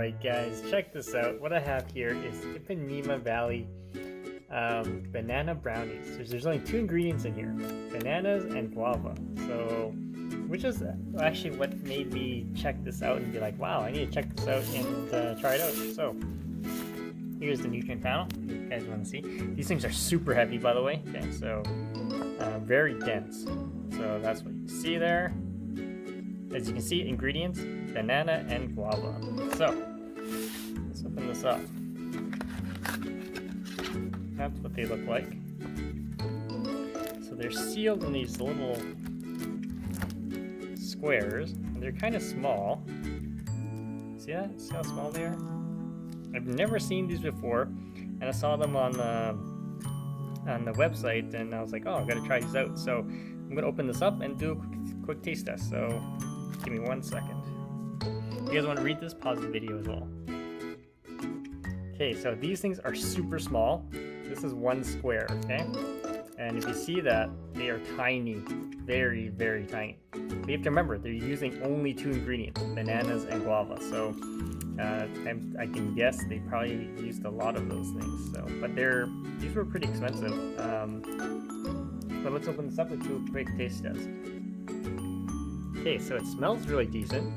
Alright guys, check this out. What I have here is Ipanema Valley banana brownies. There's only 2 ingredients in here, bananas and guava. So, which is actually what made me check this out and be like, wow, I need to check this out and try it out. So, here's the nutrient panel, if you guys want to see. These things are super heavy, by the way. Okay, so very dense. So that's what you see there. As you can see, ingredients, banana and guava. So, let's open this up. That's what they look like. So they're sealed in these little squares. And they're kind of small. See that? See how small they are? I've never seen these before, and I saw them on the website, and I was like, oh, I gotta try these out. So I'm gonna open this up and do a quick taste test. So give me 1 second. If you guys want to read this, pause the video as well. Okay, so these things are super small. This is 1 square, okay? And if you see that, they are tiny, very, very tiny. But you have to remember, they're using only 2 ingredients, bananas and guava. So I can guess they probably used a lot of those things. So, but these were pretty expensive. But let's open this up and do a quick taste test. Okay, so it smells really decent.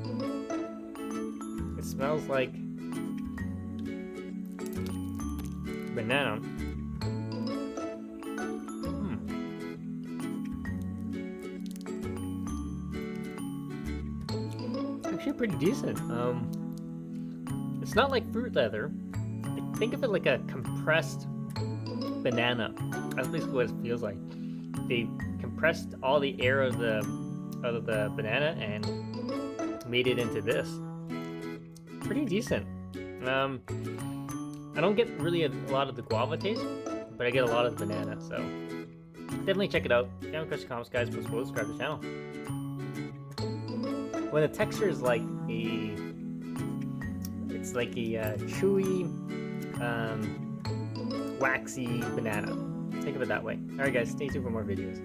It smells like banana. It's actually pretty decent. It's not like fruit leather. Think of it like a compressed banana. That's basically what it feels like. They compressed all the air out of the banana and made it into this. Pretty decent. I don't get really a lot of the guava taste, but I get a lot of the banana, so definitely check it out. If you have any questions, comments, guys, please subscribe to the channel. When the texture is like it's like a chewy, waxy banana. Think of it that way. Alright guys, stay tuned for more videos.